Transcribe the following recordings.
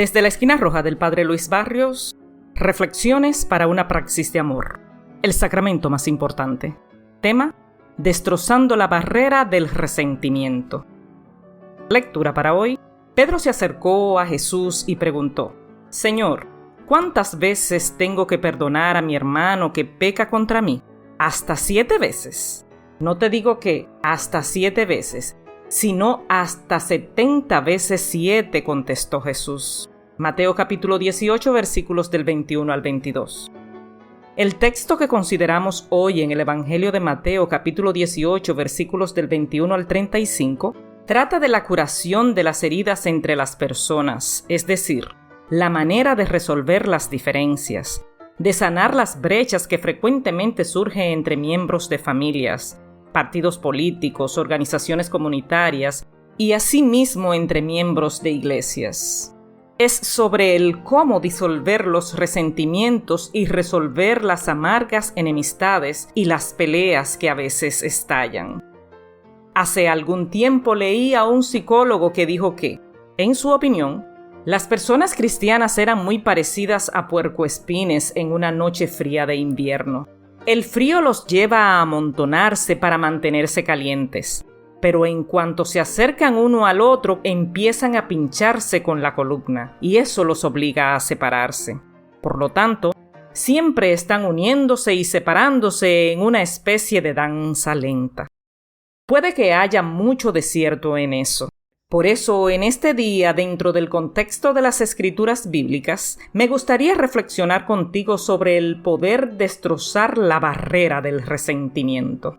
Desde la esquina roja del Padre Luis Barrios, reflexiones para una praxis de amor. El sacramento más importante. Tema: destrozando la barrera del resentimiento. Lectura para hoy. Pedro se acercó a Jesús y preguntó: Señor, ¿cuántas veces tengo que perdonar a mi hermano que peca contra mí? ¿Hasta 7 veces? No te digo que hasta 7 veces, sino hasta 70 veces 7, contestó Jesús. Mateo capítulo 18, versículos del 21 al 22. El texto que consideramos hoy en el Evangelio de Mateo capítulo 18, versículos del 21 al 35, trata de la curación de las heridas entre las personas, es decir, la manera de resolver las diferencias, de sanar las brechas que frecuentemente surgen entre miembros de familias, partidos políticos, organizaciones comunitarias y asimismo entre miembros de iglesias. Es sobre el cómo disolver los resentimientos y resolver las amargas enemistades y las peleas que a veces estallan. Hace algún tiempo leí a un psicólogo que dijo que, en su opinión, las personas cristianas eran muy parecidas a puercoespines en una noche fría de invierno. El frío los lleva a amontonarse para mantenerse calientes, pero en cuanto se acercan uno al otro empiezan a pincharse con la columna y eso los obliga a separarse. Por lo tanto, siempre están uniéndose y separándose en una especie de danza lenta. Puede que haya mucho de cierto en eso. Por eso, en este día, dentro del contexto de las escrituras bíblicas, me gustaría reflexionar contigo sobre el poder destrozar la barrera del resentimiento.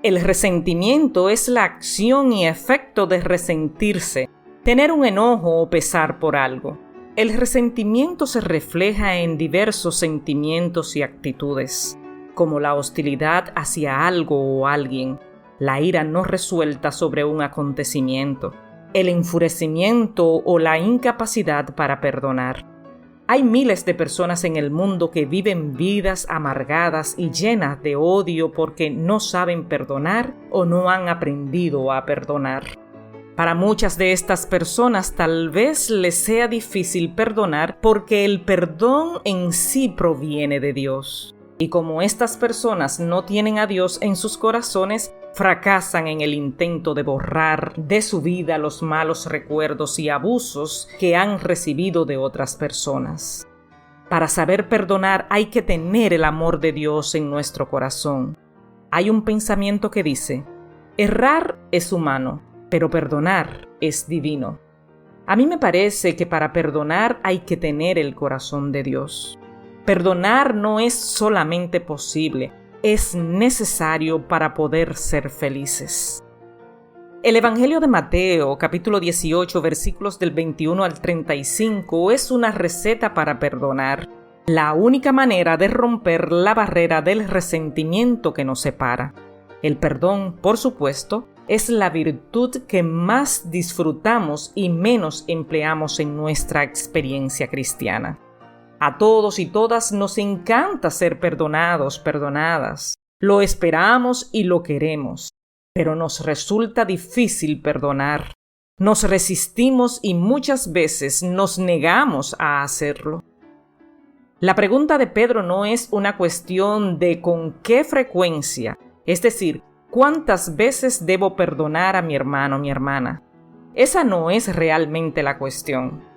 El resentimiento es la acción y efecto de resentirse, tener un enojo o pesar por algo. El resentimiento se refleja en diversos sentimientos y actitudes, como la hostilidad hacia algo o alguien, la ira no resuelta sobre un acontecimiento, el enfurecimiento o la incapacidad para perdonar. Hay miles de personas en el mundo que viven vidas amargadas y llenas de odio porque no saben perdonar o no han aprendido a perdonar. Para muchas de estas personas tal vez les sea difícil perdonar porque el perdón en sí proviene de Dios. Y como estas personas no tienen a Dios en sus corazones, fracasan en el intento de borrar de su vida los malos recuerdos y abusos que han recibido de otras personas. Para saber perdonar hay que tener el amor de Dios en nuestro corazón. Hay un pensamiento que dice: errar es humano, pero perdonar es divino. A mí me parece que para perdonar hay que tener el corazón de Dios. Perdonar no es solamente posible, es necesario para poder ser felices. El Evangelio de Mateo, capítulo 18, versículos del 21 al 35, es una receta para perdonar, la única manera de romper la barrera del resentimiento que nos separa. El perdón, por supuesto, es la virtud que más disfrutamos y menos empleamos en nuestra experiencia cristiana. A todos y todas nos encanta ser perdonados, perdonadas. Lo esperamos y lo queremos, pero nos resulta difícil perdonar. Nos resistimos y muchas veces nos negamos a hacerlo. La pregunta de Pedro no es una cuestión de con qué frecuencia, es decir, cuántas veces debo perdonar a mi hermano o mi hermana. Esa no es realmente la cuestión.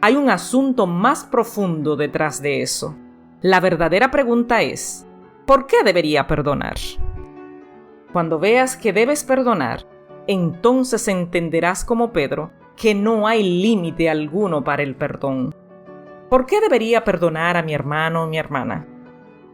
Hay un asunto más profundo detrás de eso. La verdadera pregunta es: ¿por qué debería perdonar? Cuando veas que debes perdonar, entonces entenderás como Pedro que no hay límite alguno para el perdón. ¿Por qué debería perdonar a mi hermano o mi hermana?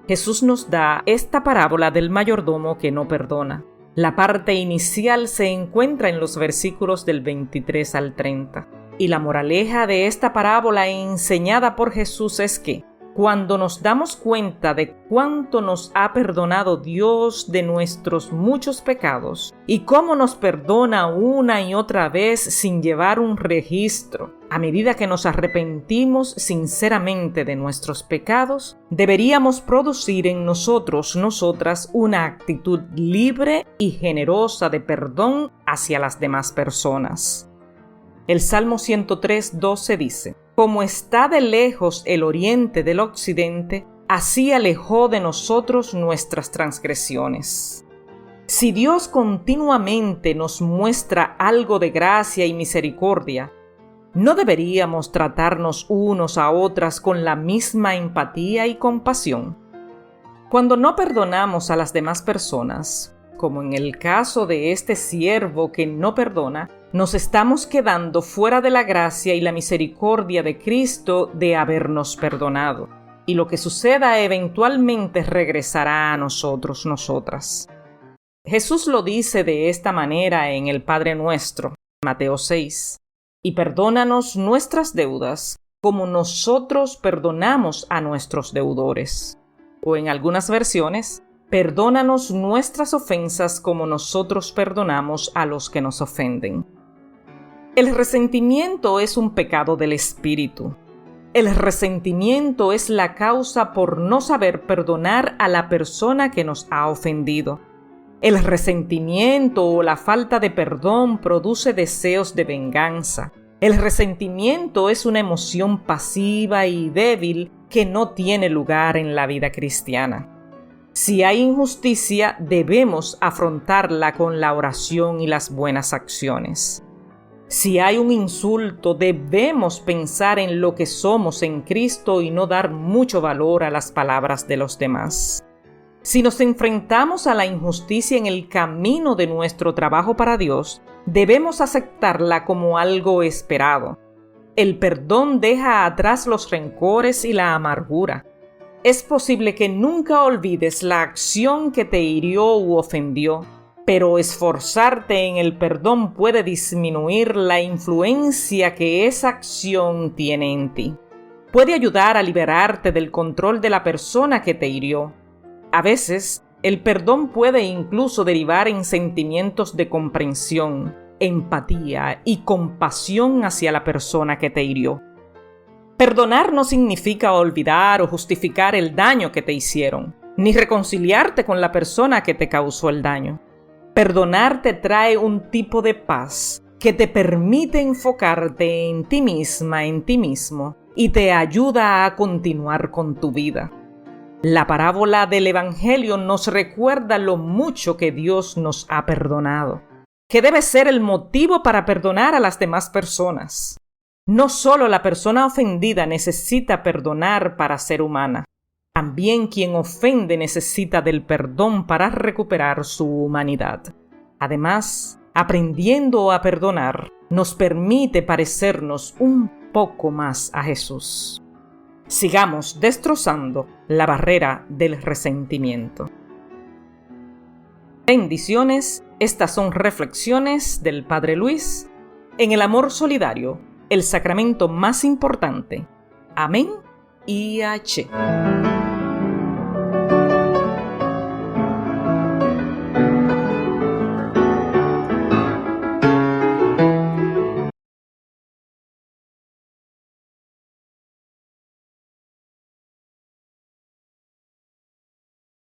Jesús nos da esta parábola del mayordomo que no perdona. La parte inicial se encuentra en los versículos del 23 al 30. Y la moraleja de esta parábola enseñada por Jesús es que, cuando nos damos cuenta de cuánto nos ha perdonado Dios de nuestros muchos pecados y cómo nos perdona una y otra vez sin llevar un registro, a medida que nos arrepentimos sinceramente de nuestros pecados, deberíamos producir en nosotras una actitud libre y generosa de perdón hacia las demás personas. El Salmo 103:12 dice: Como está de lejos el oriente del occidente, así alejó de nosotros nuestras transgresiones. Si Dios continuamente nos muestra algo de gracia y misericordia, ¿no deberíamos tratarnos unos a otras con la misma empatía y compasión? Cuando no perdonamos a las demás personas, como en el caso de este siervo que no perdona, nos estamos quedando fuera de la gracia y la misericordia de Cristo de habernos perdonado. Y lo que suceda eventualmente regresará a nosotros, nosotras. Jesús lo dice de esta manera en el Padre Nuestro, Mateo 6. Y perdónanos nuestras deudas, como nosotros perdonamos a nuestros deudores. O en algunas versiones, perdónanos nuestras ofensas como nosotros perdonamos a los que nos ofenden. El resentimiento es un pecado del espíritu. El resentimiento es la causa por no saber perdonar a la persona que nos ha ofendido. El resentimiento o la falta de perdón produce deseos de venganza. El resentimiento es una emoción pasiva y débil que no tiene lugar en la vida cristiana. Si hay injusticia, debemos afrontarla con la oración y las buenas acciones. Si hay un insulto, debemos pensar en lo que somos en Cristo y no dar mucho valor a las palabras de los demás. Si nos enfrentamos a la injusticia en el camino de nuestro trabajo para Dios, debemos aceptarla como algo esperado. El perdón deja atrás los rencores y la amargura. Es posible que nunca olvides la acción que te hirió u ofendió, pero esforzarte en el perdón puede disminuir la influencia que esa acción tiene en ti. Puede ayudar a liberarte del control de la persona que te hirió. A veces, el perdón puede incluso derivar en sentimientos de comprensión, empatía y compasión hacia la persona que te hirió. Perdonar no significa olvidar o justificar el daño que te hicieron, ni reconciliarte con la persona que te causó el daño. Perdonar te trae un tipo de paz que te permite enfocarte en ti misma, en ti mismo, y te ayuda a continuar con tu vida. La parábola del Evangelio nos recuerda lo mucho que Dios nos ha perdonado, que debe ser el motivo para perdonar a las demás personas. No solo la persona ofendida necesita perdonar para ser humana, también quien ofende necesita del perdón para recuperar su humanidad. Además, aprendiendo a perdonar nos permite parecernos un poco más a Jesús. Sigamos destrozando la barrera del resentimiento. Bendiciones, estas son reflexiones del Padre Luis en el amor solidario, el sacramento más importante. Amén y Aché.